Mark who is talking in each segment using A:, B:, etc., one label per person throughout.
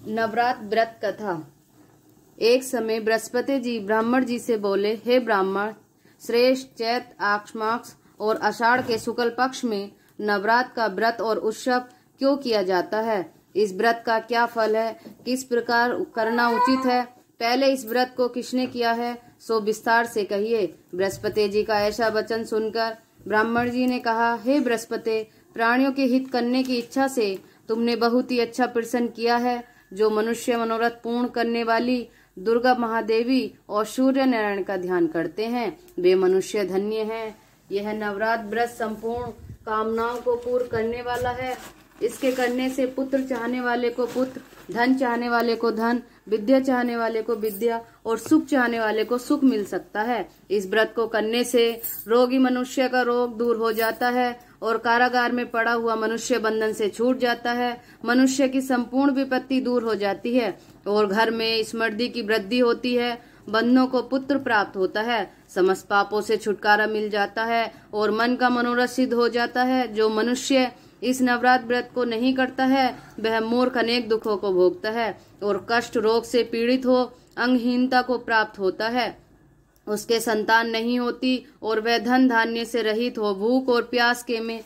A: नवरात्र व्रत कथा। एक समय बृहस्पति जी ब्राह्मण जी से बोले, हे ब्राह्मण, श्रेष्ठ चैत आक्षमाक्ष और आषाढ़ के शुक्ल पक्ष में नवरात्र का व्रत और उत्सव क्यों किया जाता है? इस व्रत का क्या फल है? किस प्रकार करना उचित है? पहले इस व्रत को किसने किया है, सो विस्तार से कहिए। बृहस्पति जी का ऐसा वचन सुनकर ब्राह्मण जी ने कहा, हे बृहस्पति, प्राणियों के हित करने की इच्छा से तुमने बहुत ही अच्छा प्रश्न किया है। जो मनुष्य मनोरथ पूर्ण करने वाली दुर्गा महादेवी और सूर्य नारायण का ध्यान करते हैं, वे मनुष्य धन्य हैं। यह नवरात्र व्रत संपूर्ण कामनाओं को पूर्ण करने वाला है। इसके करने से पुत्र चाहने वाले को पुत्र, धन चाहने वाले को धन, विद्या चाहने वाले को विद्या और सुख चाहने वाले को सुख मिल सकता है। इस व्रत को करने से रोगी मनुष्य का रोग दूर हो जाता है और कारागार में पड़ा हुआ मनुष्य बंधन से छूट जाता है। मनुष्य की संपूर्ण विपत्ति दूर हो जाती है और घर में समृद्धि की वृद्धि होती है। बंधनों को पुत्र प्राप्त होता है, समस्त पापों से छुटकारा मिल जाता है और मन का मनोरथ सिद्ध हो जाता है। जो मनुष्य इस नवरात्र व्रत को नहीं करता है, वह मूर्ख अनेक दुखों को भोगता है और कष्ट रोग से पीड़ित हो, अंगहीनता को प्राप्त होता है। उसके संतान नहीं होती और वह धन धान्य से रहित हो भूख और प्यास के में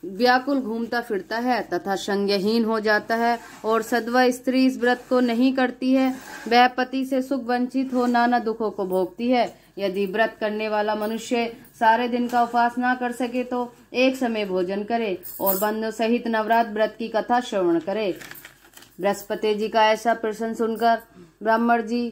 A: व्याकुल घूमता फिरता है तथा संज्ञाहीन हो जाता है। और सद्वा स्त्री इस व्रत को नहीं करती है, वह पति से सुख वंचित हो नाना दुखों को भोगती है। यदि व्रत करने वाला मनुष्य सारे दिन का उपवास ना कर सके तो एक समय भोजन करे और बंधु सहित नवरात्र व्रत की कथा श्रवण करे। बृहस्पति जी का ऐसा प्रश्न सुनकर ब्राह्मण जी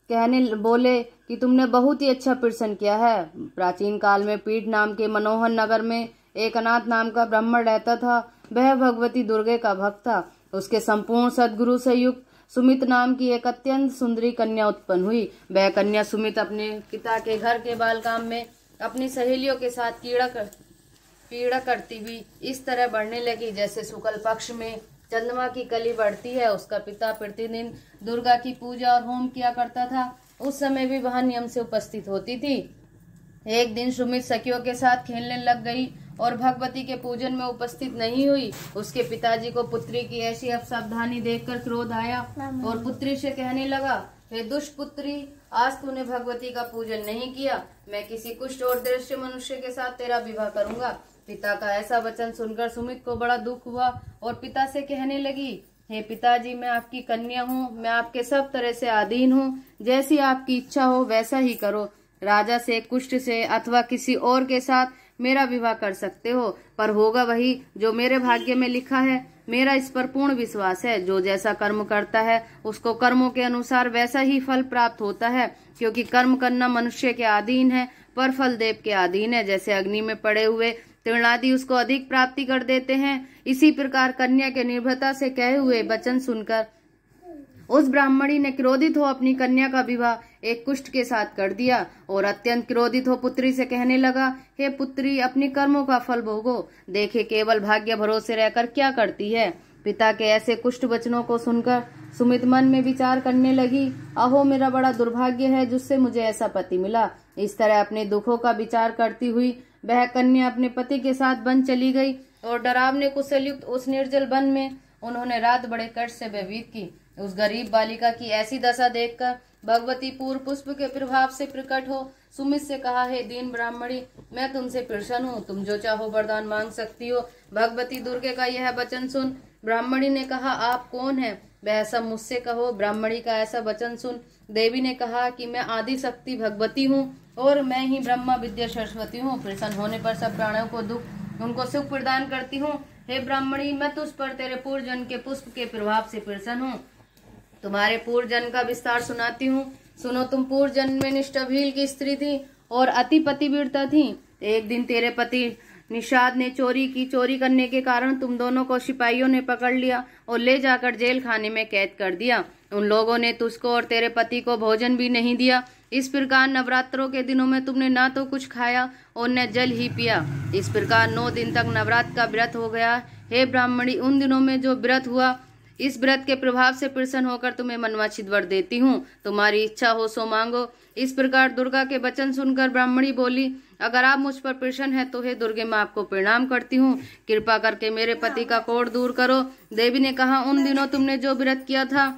A: कहने बोले कि तुमने बहुत ही अच्छा प्रश्न किया है। प्राचीन काल में पीठ नाम के मनोहर नगर में एक अनाथ नाम का ब्राह्मण रहता था। वह भगवती दुर्गे का भक्त था। उसके संपूर्ण सद्गुरु से युक्त सुमित नाम की एक अत्यंत सुंदरी कन्या उत्पन्न हुई। वह कन्या सुमित अपने पिता के घर के बाल काम में अपनी सहेलियों के साथ पीड़ा करती हुई इस तरह बढ़ने लगी जैसे शुक्ल पक्ष में चंद्रमा की कली बढ़ती है। उसका पिता प्रतिदिन दुर्गा की पूजा और होम किया करता था। उस समय भी वह नियम से उपस्थित होती थी। एक दिन सुमित सखियों के साथ खेलने लग गई और भगवती के पूजन में उपस्थित नहीं हुई। उसके पिताजी को पुत्री की ऐसी असावधानी देखकर क्रोध आया और पुत्री से कहने लगा, हे दुष्पुत्री, आज तूने भगवती का पूजन नहीं किया, मैं किसी कुष्ठ और दृश्य मनुष्य के साथ तेरा विवाह करूंगा। पिता का ऐसा वचन सुनकर सुमित को बड़ा दुख हुआ और पिता से कहने लगी, हे पिताजी, मैं आपकी कन्या हूँ, मैं आपके सब तरह से अधीन हूँ। जैसी आपकी इच्छा हो वैसा ही करो। राजा से, कुष्ठ से अथवा किसी और के साथ मेरा विवाह कर सकते हो, पर होगा वही जो मेरे भाग्य में लिखा है। मेरा इस पर पूर्ण विश्वास है। जो जैसा कर्म करता है उसको कर्मों के अनुसार वैसा ही फल प्राप्त होता है, क्योंकि कर्म करना मनुष्य के अधीन है पर फल देव के अधीन है। जैसे अग्नि में पड़े हुए तृणादि उसको अधिक प्राप्ति कर देते हैं, इसी प्रकार कन्या के निर्भरता से कहे हुए वचन सुनकर उस ब्राह्मणी ने क्रोधित हो अपनी कन्या का विवाह एक कुष्ठ के साथ कर दिया और अत्यंत क्रोधित हो पुत्री से कहने लगा, हे पुत्री, अपनी कर्मों का फल भोगो। देखे केवल भाग्य भरोसे रहकर क्या करती है। पिता के ऐसे कुष्ठ वचनों को सुनकर सुमित मन में विचार करने लगी, अहो मेरा बड़ा दुर्भाग्य है जिससे मुझे ऐसा पति मिला। इस तरह अपने दुखों का विचार करती हुई वह कन्या अपने पति के साथ वन चली गई और डरावने कुशल युक्त उस निर्जल वन में उन्होंने रात बड़े कष्ट से व्यतीत की। उस गरीब बालिका की ऐसी दशा देखकर भगवती पूर्व पुष्प के प्रभाव से प्रकट हो सुमित से कहा, हे दीन ब्राह्मणी, मैं तुमसे प्रसन्न हूँ, तुम जो चाहो वरदान मांग सकती हो। भगवती दुर्गे का यह वचन सुन ब्राह्मणी ने कहा, आप कौन है? वह सब मुझसे कहो। ब्राह्मणी का ऐसा वचन सुन देवी ने कहा कि मैं आदि शक्ति भगवती हूँ और मैं ही ब्रह्मा विद्या सरस्वती हूँ। प्रसन्न होने पर सब प्राणियों को दुख उनको सुख प्रदान करती हूँ। हे ब्राह्मणी, मैं तुझ पर तेरे पूर्व जन्म के पुष्प के प्रभाव से प्रसन्न हूँ। तुम्हारे पूर्व जन्म का विस्तार सुनाती हूँ। सुनो, तुम पूर्व जन्म में निष्ठभील की स्त्री थी और अति पतिव्रता थी। एक दिन तेरे पति निषाद ने चोरी करने के कारण तुम दोनों को सिपाहियों ने पकड़ लिया और ले जाकर जेल खाने में कैद कर दिया। उन लोगों ने तुझको और तेरे पति को भोजन भी नहीं दिया। इस प्रकार नवरात्रों के दिनों में तुमने ना तो कुछ खाया और न जल ही पिया। इस प्रकार 9 दिन तक नवरात्र का व्रत हो गया। हे ब्राह्मणी, उन दिनों में जो व्रत हुआ इस व्रत के प्रभाव से प्रसन्न होकर तुम्हें मनवांछित वर देती हूँ, तुम्हारी इच्छा हो सो मांगो। इस प्रकार दुर्गा के वचन सुनकर ब्राह्मणी बोली, अगर आप मुझ पर प्रसन्न है तो हे दुर्गे, मैं आपको प्रणाम करती हूँ, कृपा करके मेरे पति का कोढ़ दूर करो। देवी ने कहा, उन दिनों तुमने जो व्रत किया था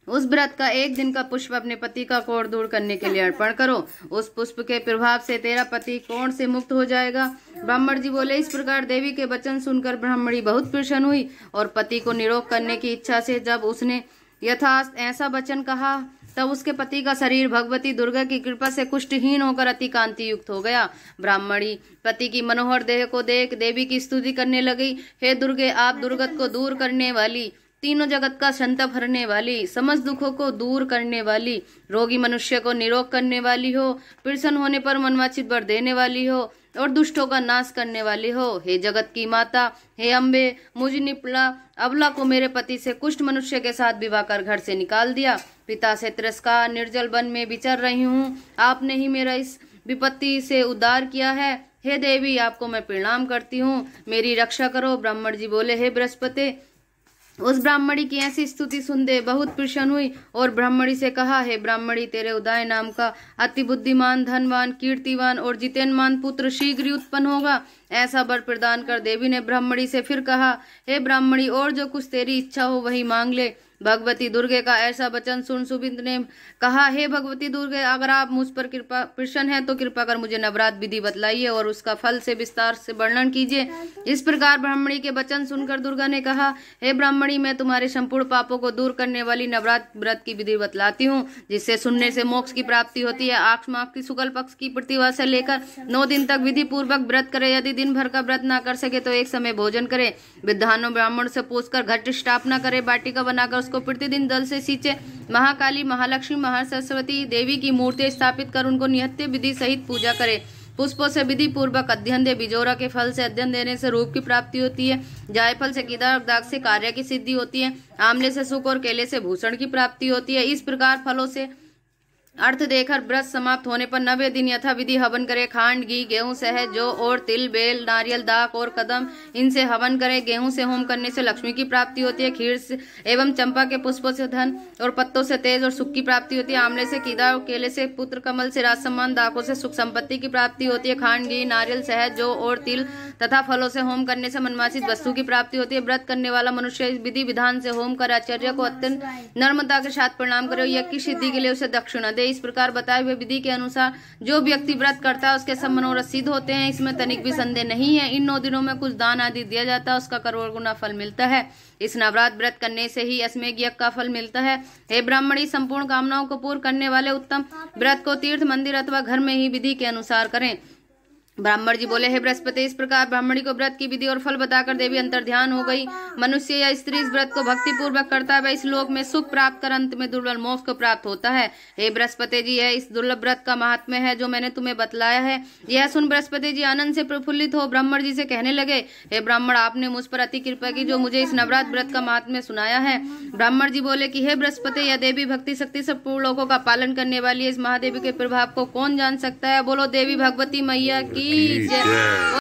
A: उस व्रत का एक दिन का पुष्प अपने पति का कोढ़ दूर करने के लिए अर्पण करो। उस पुष्प के प्रभाव से तेरा पति कोढ़ से मुक्त हो जाएगा। ब्राह्मण जी बोले। इस प्रकार देवी के वचन सुनकर ब्राह्मणी बहुत प्रसन्न हुई और पति को निरोग करने की इच्छा से जब उसने यथार्थ ऐसा वचन कहा तब उसके पति का शरीर भगवती दुर्गा की कृपा से कुष्ठहीन होकर अति कांति युक्त हो गया। ब्राह्मणी पति की मनोहर देह को देख देवी की स्तुति करने लगी। हे दुर्गे, आप दुर्गत को दूर करने वाली, तीनों जगत का संताप हरने वाली, समस्त दुखों को दूर करने वाली, रोगी मनुष्य को निरोग करने वाली हो, प्रसन्न होने पर मनवांछित वर देने वाली हो और दुष्टों का नाश करने वाली हो। हे जगत की माता, हे अम्बे, मुझ निपला अबला को मेरे पति से कुष्ठ मनुष्य के साथ विवाह कर घर से निकाल दिया। पिता से तिरस्कार निर्जल वन में विचर रही हूँ, आपने ही मेरा इस विपत्ति से उद्धार किया है। हे देवी, आपको मैं प्रणाम करती हूँ, मेरी रक्षा करो। ब्राह्मण जी बोले, हे बृहस्पति, उस ब्राह्मणी की ऐसी स्तुति सुन दे बहुत प्रसन्न हुई और ब्राह्मणी से कहा, हे ब्राह्मणी, तेरे उदय नाम का अति बुद्धिमान, धनवान, कीर्तिवान और जितेनमान पुत्र शीघ्र ही उत्पन्न होगा, ऐसा वर प्रदान कर। देवी ने ब्राह्मणी से फिर कहा, हे ब्राह्मणी, और जो कुछ तेरी इच्छा हो वही मांग ले। भगवती दुर्गे का ऐसा वचन सुन सुबिंद ने कहा, हे भगवती दुर्गे, अगर आप मुझ पर कृपा प्रसन्न है तो कृपा कर मुझे नवरात्र विधि बतलाइए और उसका फल से विस्तार से वर्णन कीजिए। इस प्रकार ब्राह्मणी के वचन सुनकर दुर्गा ने कहा, हे ब्राह्मणी, मैं तुम्हारे संपूर्ण पापों को दूर करने वाली नवरात्र व्रत की विधि बतलाती हूँ, जिससे सुनने से मोक्ष की प्राप्ति होती है। आठ माह की शुक्ल पक्ष की प्रतिभा से लेकर 9 दिन तक विधि पूर्वक व्रत करे। यदि दिन भर का व्रत ना कर सके तो एक समय भोजन करे। विद्वानों ब्राह्मण से पूछकर घट स्थापना करे, बाटिका बनाकर उसको प्रतिदिन जल से सींचे। महाकाली, महालक्ष्मी, महासरस्वती देवी की मूर्ति स्थापित कर उनको नित्य विधि सहित पूजा करे। पुष्पों से विधि पूर्वक अध्ययन दे। बिजोरा के फल से अध्ययन देने से रूप की प्राप्ति होती है। जायफल से केदार दाग से कार्य की सिद्धि होती है। आंवले से सुख और केले से भूषण की प्राप्ति होती है। इस प्रकार फलों से अर्थ देकर व्रत समाप्त होने पर 90 दिन यथाविधि हवन करे। खांड, घी, गेहूं, शहद, जौ और तिल, बेल, नारियल, दाक और कदम, इनसे हवन करे। गेहूं से होम करने से लक्ष्मी की प्राप्ति होती है। खीर से एवं चंपा के पुष्पों से धन और पत्तों से तेज और सुख की प्राप्ति होती है। आंवले से कीड़ा और केले से पुत्र, कमल से राज सम्मान, दाकों से सुख संपत्ति की प्राप्ति होती है। खांड, घी, नारियल, शहद, जौ और तिल तथा फलों से होम करने से मनवांछित वस्तु की प्राप्ति होती है। व्रत करने वाला मनुष्य इस विधि विधान से होम कर आचार्य को अत्यंत नम्रता के साथ प्रणाम करे। यज्ञ की सिद्धि के लिए उसे दक्षिणा दे। इस प्रकार बताए हुए विधि के अनुसार जो व्यक्ति व्रत करता है उसके सब मनोरथ सिद्ध होते हैं। इसमें तनिक भी संदेह नहीं है। इन 9 दिनों में कुछ दान आदि दिया जाता है, उसका करोड़ गुना फल मिलता है। इस नवरात्र व्रत करने से ही अश्वमेध यज्ञ का फल मिलता है। हे ब्राह्मणी, संपूर्ण कामनाओं को पूर्ण करने वाले उत्तम व्रत को तीर्थ, मंदिर अथवा घर में ही विधि के अनुसार करें। ब्राह्मण जी बोले, हे बृहस्पति, इस प्रकार ब्राह्मणी को व्रत की विधि और फल बताकर देवी अंतर ध्यान हो गई। मनुष्य या स्त्री इस व्रत को भक्ति पूर्वक करता है वह इस लोक में सुख प्राप्त कर अंत में दुर्लभ मोक्ष को प्राप्त होता है। हे बृहस्पति जी, यह इस दुर्लभ व्रत का महात्म्य है जो मैंने तुम्हें बतलाया है। यह सुन बृहस्पति जी आनंद से प्रफुल्लित हो ब्राह्मण जी से कहने लगे, हे ब्राह्मण, आपने मुझ पर अति कृपा की जो मुझे इस नवरात्र व्रत का महात्म्य सुनाया है। ब्राह्मण जी बोले कि हे बृहस्पति, यह देवी भक्ति शक्ति सब पूर्ण लोगों का पालन करने वाली है। इस महादेवी के प्रभाव को कौन जान सकता है। बोलो देवी भगवती मैया की जय।